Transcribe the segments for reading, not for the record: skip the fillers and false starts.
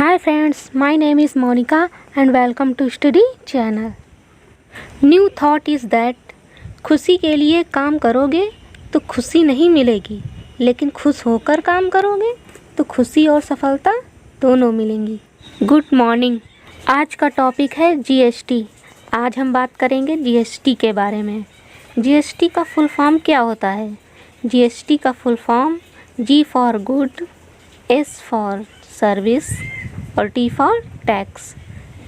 Hi friends, my name is Monica and welcome to Study Channel. New thought is that खुशी के लिए काम करोगे तो खुशी नहीं मिलेगी, लेकिन खुश होकर काम करोगे तो खुशी और सफलता दोनों मिलेंगी। Good morning. आज का टॉपिक है जीएसटी। आज हम बात करेंगे जीएसटी के बारे में। जीएसटी का फुल फॉर्म क्या होता है? जीएसटी का full form G for good, S for service और T for tax,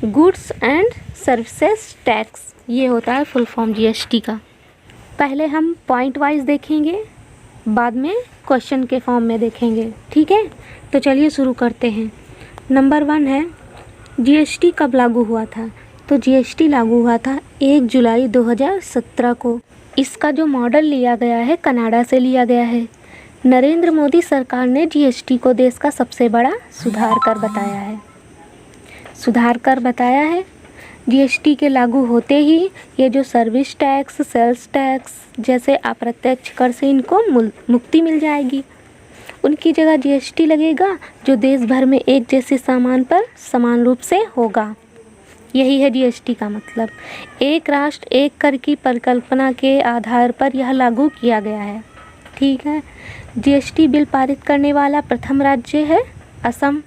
goods and services tax, ये होता है फुल फॉर्म जीएसटी का। पहले हम पॉइंट वाइज देखेंगे, बाद में क्वेश्चन के फॉर्म में देखेंगे, ठीक है? तो चलिए शुरू करते हैं। नंबर 1 है जीएसटी कब लागू हुआ था? तो जीएसटी लागू हुआ था 1 जुलाई 2017 को। इसका जो मॉडल लिया गया है कनाडा से लिया गया है। नरेंद्र मोदी सरकार ने जीएसटी को देश का सबसे बड़ा सुधार कर बताया है। जीएसटी के लागू होते ही ये जो सर्विस टैक्स, सेल्स टैक्स जैसे अप्रत्यक्ष कर से इनको मुक्ति मिल जाएगी। उनकी जगह जीएसटी लगेगा जो देश भर में एक जैसे सामान पर समान रूप से होगा। यही है जीएसटी का मतलब। एक राष्ट्र एक कर की परिकल्पना के आधार पर यह लागू किया गया है, ठीक है। जीएसटी बिल पारित करने वाला प्रथम राज्य है असम।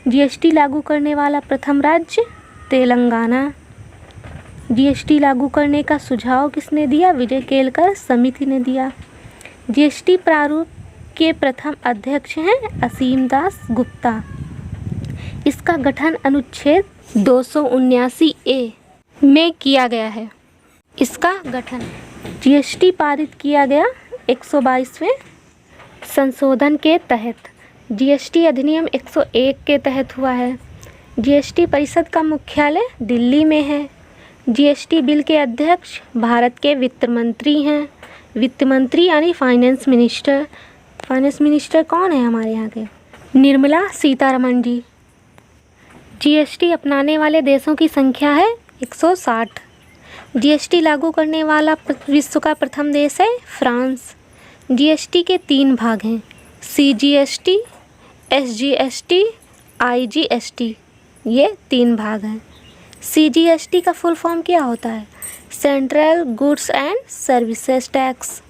जीएसटी लागू करने वाला प्रथम राज्य तेलंगाना। जीएसटी लागू करने का सुझाव किसने दिया? विजय केलकर समिति ने दिया। जीएसटी प्रारूप के प्रथम अध्यक्ष हैं असीम दास गुप्ता। इसका गठन अनुच्छेद 279A में किया गया है। इसका गठन जीएसटी पारित किया गया 122वें संशोधन के तहत। जीएसटी अधिनियम 101 के तहत हुआ है। जीएसटी परिषद का मुख्यालय दिल्ली में है। जीएसटी बिल के अध्यक्ष भारत के वित्त मंत्री हैं। वित्त मंत्री यानी फाइनेंस मिनिस्टर। फाइनेंस मिनिस्टर कौन है हमारे यहाँ के? निर्मला सीतारमण जी। जीएसटी अपनाने वाले देशों की संख्या है 160। जीएसटी लागू करने वाला विश्व का प्रथम देश है फ्रांस। जीएसटी के 3 भाग हैं, सीजीएसटी, एसजीएसटी, आईजीएसटी, ये 3 भाग हैं। सीजीएसटी का फुल फॉर्म क्या होता है? Central goods and services tax.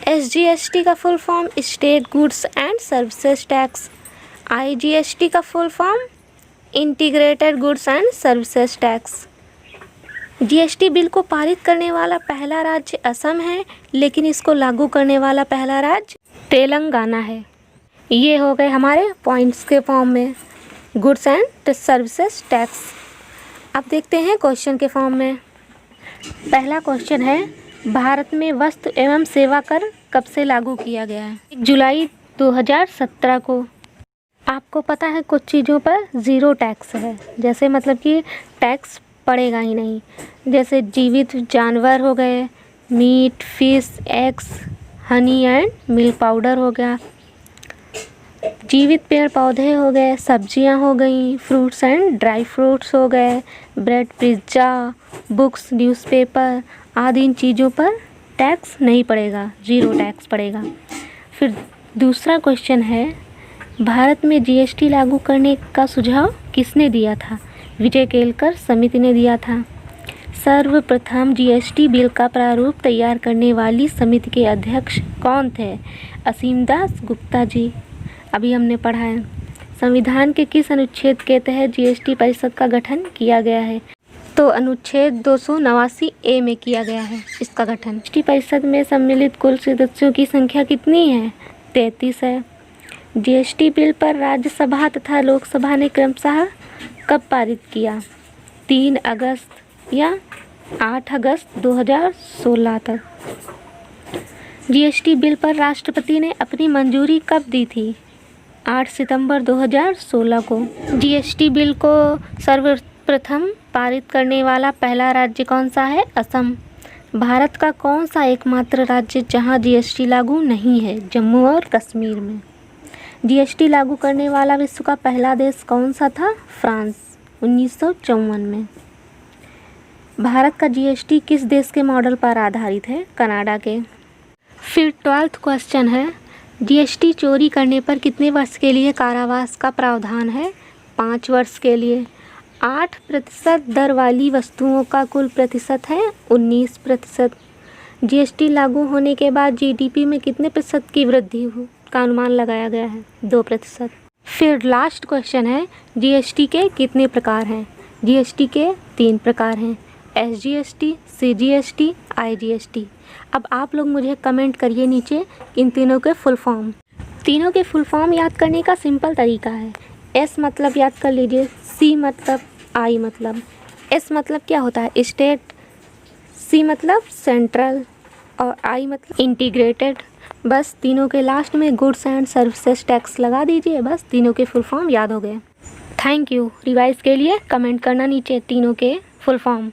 SGST का full form state goods and services tax. IGST का full form integrated goods and services tax. GST bill को पारित करने वाला पहला राज्य असम है, लेकिन इसको लागू करने वाला पहला राज्य तेलंगाना है। ये हो गए हमारे पॉइंट्स के फॉर्म में, गुड्स एंड सर्विसेज टैक्स। अब देखते हैं क्वेश्चन के फॉर्म में। पहला क्वेश्चन है भारत में वस्तु एवं सेवा कर कब से लागू किया गया है? 1 जुलाई 2017 को। आपको पता है कुछ चीज़ों पर ज़ीरो टैक्स है, जैसे मतलब कि टैक्स पड़ेगा ही नहीं। जैसे जीवित जानवर हो गए, meat, fish, eggs, honey and milk powder हो गया। जीवित पेड़ पौधे हो गए, सब्जियां हो गई, फ्रूट्स एंड ड्राई फ्रूट्स हो गए, ब्रेड, पिज्ज़ा, बुक्स, न्यूज़पेपर आदि इन चीज़ों पर टैक्स नहीं पड़ेगा, ज़ीरो टैक्स पड़ेगा। फिर दूसरा क्वेश्चन है भारत में जीएसटी लागू करने का सुझाव किसने दिया था? विजय केलकर समिति ने दिया था। सर्वप्रथम जीएसटी बिल का प्रारूप तैयार करने वाली समिति के अध्यक्ष कौन थे? असीम दास गुप्ता जी। अभी हमने पढ़ा है। संविधान के किस अनुच्छेद के तहत जीएसटी परिषद का गठन किया गया है? तो अनुच्छेद 289A में किया गया है इसका गठन। जीएसटी परिषद में सम्मिलित कुल सदस्यों की संख्या कितनी है? 33 है। जीएसटी बिल पर राज्यसभा तथा लोकसभा ने क्रमशः कब पारित किया? 3 अगस्त या 8 अगस्त 2016 तक। जीएसटी बिल पर राष्ट्रपति ने अपनी मंजूरी कब दी थी? 8 सितंबर 2016 को। जीएसटी बिल को सर्वप्रथम पारित करने वाला पहला राज्य कौन सा है? असम। भारत का कौन सा एकमात्र राज्य जहां जीएसटी लागू नहीं है? जम्मू और कश्मीर में। जीएसटी लागू करने वाला विश्व का पहला देश कौन सा था? फ्रांस, 1954 में। भारत का जीएसटी किस देश के मॉडल पर आधारित है? कनाडा के। फिर 12th क्वेश्चन है जीएसटी चोरी करने पर कितने वर्ष के लिए कारावास का प्रावधान है? 5 वर्ष के लिए। 8% दर वाली वस्तुओं का कुल प्रतिशत है 19%। जीएसटी लागू होने के बाद जीडीपी में कितने प्रतिशत की वृद्धि का अनुमान लगाया गया है? 2%। फिर लास्ट क्वेश्चन है, जीएसटी के कितने प्रकार हैं? जीएसटी के 3 प्रकार हैं, एसजीएसटी, सीजीएसटी, आईजीएसटी। अब आप लोग मुझे कमेंट करिए नीचे इन तीनों के फुल फॉर्म। तीनों के फुल फॉर्म याद करने का सिंपल तरीका है। एस मतलब याद कर लीजिए, सी मतलब, आई मतलब। एस मतलब क्या होता है? स्टेट, सी मतलब सेंट्रल और आई मतलब इंटीग्रेटेड। बस तीनों के लास्ट में गुड्स एंड सर्विसेज टैक्स लगा दीजिए, बस तीनों के फुल फॉर्म याद हो गए। Thank you. रिवाइज के लिए कमेंट करना नीचे तीनों के फुल फॉर्म।